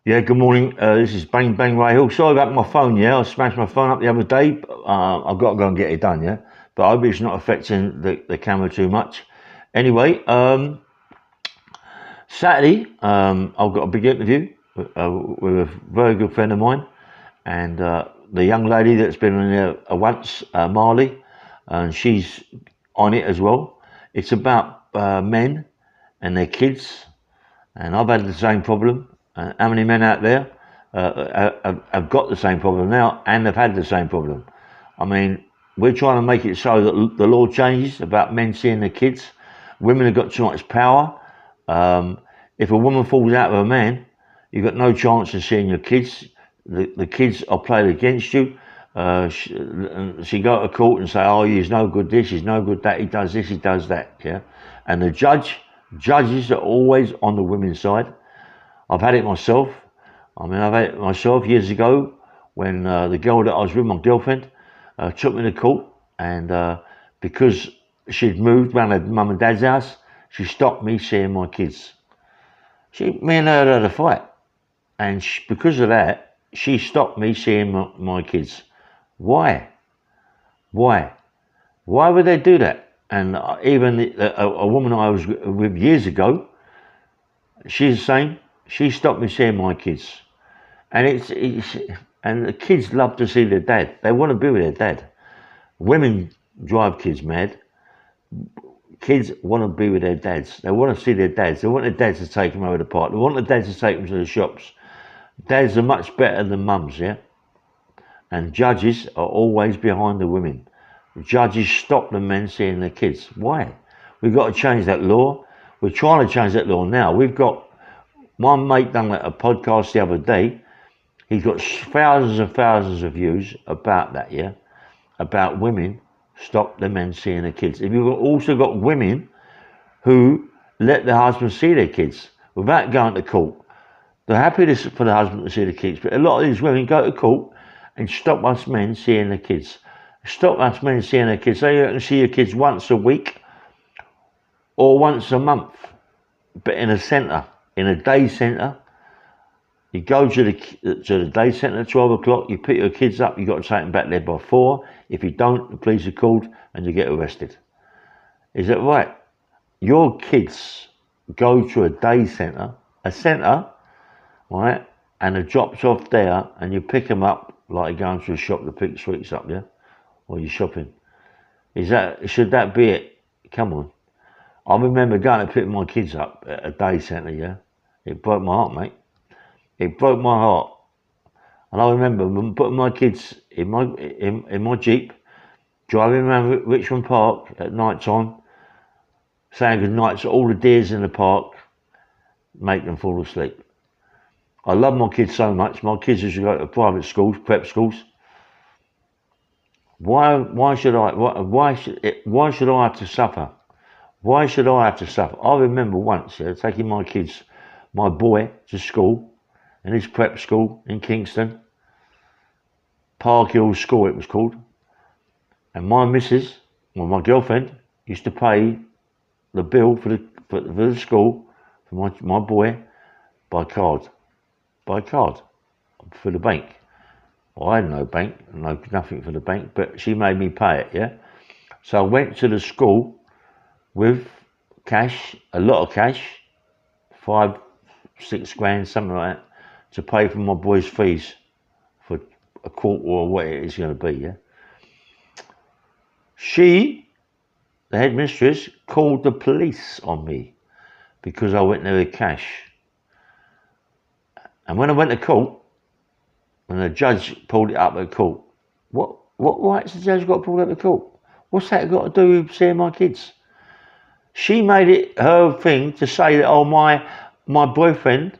Yeah, good morning. This is Bang Bang Ray Hill. Sorry about my phone, yeah. I smashed my phone up the other day. I've got to go and get it done, yeah. But I hope it's not affecting the camera too much. Anyway, Saturday, I've got a big interview with a very good friend of mine. And the young lady that's been on there once, Marley, and she's on it as well. It's about men and their kids. And I've had the same problem. How many men out there have got the same problem now and have had the same problem? I mean, we're trying to make it so that the law changes about men seeing their kids. Women have got too much power. If a woman falls out with a man, you've got no chance of seeing your kids. The kids are played against you. She go to court and say, "Oh, he's no good this, he's no good that, he does this, he does that." Yeah, and the judges are always on the women's side. I've had it myself. I mean, I've had it myself years ago when the girl that I was with, my girlfriend, took me to court, and because she'd moved round her mum and dad's house, she stopped me seeing my kids. Me and her had a fight, and because of that, she stopped me seeing my kids. Why? Why? Why would they do that? And even a woman I was with years ago, she's the same. She stopped me seeing my kids, and and the kids love to see their dad. They want to be with their dad. Women drive kids mad. Kids want to be with their dads. They want to see their dads. They want their dads to take them over the park. They want the dads to take them to the shops. Dads are much better than mums, yeah? And judges are always behind the women. Judges stop the men seeing their kids. Why? We've got to change that law. We're trying to change that law now. We've got, my mate done a podcast the other day. He's got thousands and thousands of views about that, yeah? About women stop the men seeing their kids. If you've also got women who let their husbands see their kids without going to court. They're happy for the husband to see the kids, but a lot of these women go to court and stop us men seeing the kids. Stop us men seeing their kids. They can see your kids once a week or once a month, but in a centre, in a day centre. You go to the day centre at 12 o'clock, you pick your kids up, you've got to take them back there by 4. If you don't, the police are called and you get arrested. Is that right? Your kids go to a day centre, right, and it drops off there and you pick them up like you're going to a shop to pick sweets up, yeah? Or you're shopping. Should that be it? Come on. I remember going to pick my kids up at a day centre, yeah? It broke my heart, mate. It broke my heart. And I remember putting my kids in my Jeep, driving around Richmond Park at night time, saying good night to all the deers in the park, make them fall asleep. I love my kids so much. My kids used to go to private schools, prep schools. Why should I have to suffer? Why should I have to suffer? I remember once taking my boy to school, in his prep school in Kingston, Park Hill School it was called, and my missus, my girlfriend, used to pay the bill for the school for my boy by card for the bank. Well, I had no bank, nothing for the bank, but she made me pay it, yeah? So I went to the school with cash, a lot of cash, 5, 6 grand, something like that, to pay for my boy's fees for a quarter or what it is going to be, yeah? She, the headmistress, called the police on me because I went there with cash. And when I went to court, and the judge pulled it up at court, what rights the judge got pulled up at court? What's that got to do with seeing my kids? She made it her thing to say that, oh, my boyfriend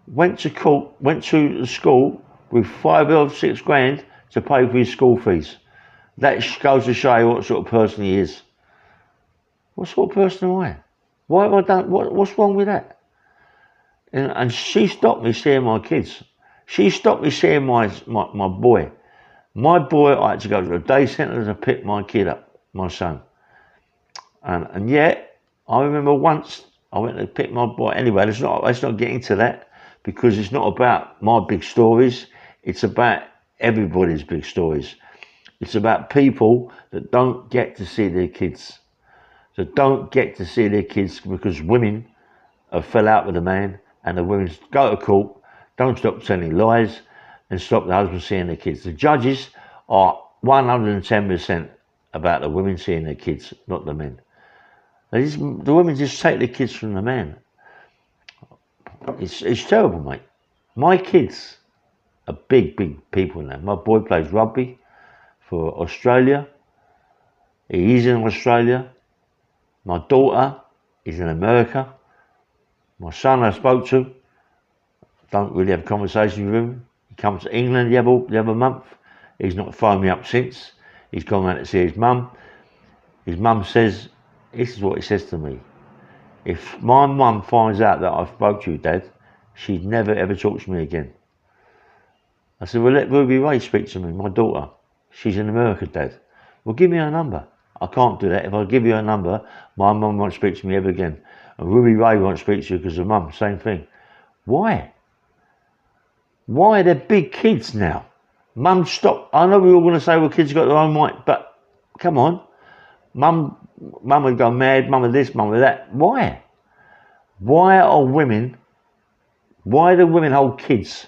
went to the school with 5 or 6 grand to pay for his school fees. That goes to show you what sort of person he is. What sort of person am I? Why have I done? What's wrong with that? And she stopped me seeing my kids. She stopped me seeing my boy. My boy, I had to go to a day centre to pick my kid up, my son. And yet, I remember once I went to pick my boy. Anyway, let's not get into that. because it's not about my big stories, it's about everybody's big stories. It's about people that don't get to see their kids. That don't get to see their kids because women have fell out with a man, and the women go to court, don't stop telling lies, and stop the husband seeing their kids. The judges are 110% about the women seeing their kids, not the men. The women just take the kids from the man. It's terrible, mate. My kids are big people now. My boy plays rugby for Australia. He is in Australia. My daughter is in America. My son I spoke to, don't really have conversations with him. He comes to England the other month. He's not phoned me up since. He's gone round to see his mum. His mum says, this is what he says to me. If my mum finds out that I spoke to you, Dad, she'd never ever talk to me again. I said, well, let Ruby Ray speak to me, my daughter. She's in America, Dad. Well, give me her number. I can't do that. If I give you her number, my mum won't speak to me ever again. And Ruby Ray won't speak to you because of mum, same thing. Why? Why? They're big kids now. Mum, stop. I know we're all going to say, well, kids got their own mind, but come on. Mum would go mad, mum of this, mum of that. Why? Why do women hold kids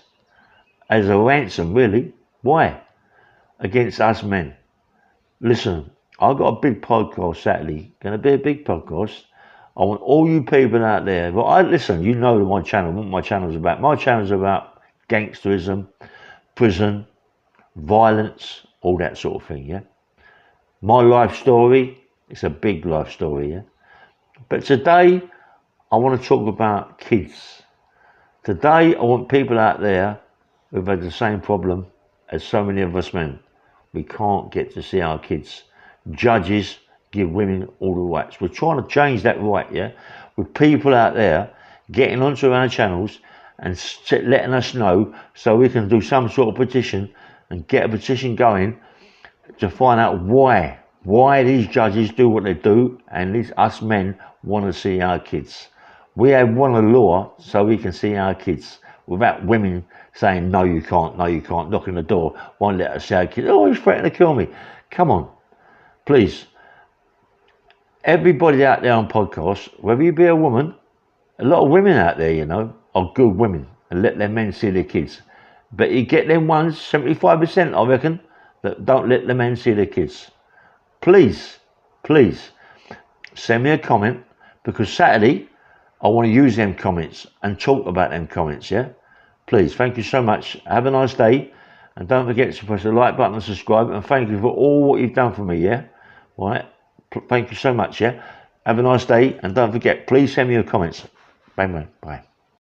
as a ransom, really? Why? Against us men. Listen, I've got a big podcast Saturday, going to be a big podcast. I want all you people out there, listen, you know my channel, what my channel's about. My channel's about gangsterism, prison, violence, all that sort of thing, yeah? My life story, it's a big life story, yeah? But today, I want to talk about kids. Today, I want people out there who've had the same problem as so many of us men. We can't get to see our kids. Judges give women all the rights. We're trying to change that right, yeah? With people out there getting onto our channels and letting us know so we can do some sort of petition and get a petition going to find out why these judges do what they do and us men want to see our kids. We have won a law so we can see our kids without women saying, no, you can't, knocking the door, won't let us see our kids. Oh, he's threatening to kill me. Come on, please. Everybody out there on podcasts, whether you be a woman, a lot of women out there, you know, are good women and let their men see their kids. But you get them ones, 75%, I reckon, that don't let the men see their kids. Please, send me a comment, because Saturday, I want to use them comments and talk about them comments, yeah? Please, thank you so much. Have a nice day. And don't forget to press the like button and subscribe. And thank you for all what you've done for me, yeah? All right? Thank you so much, yeah? Have a nice day. And don't forget, please send me your comments. Bye, man. Bye.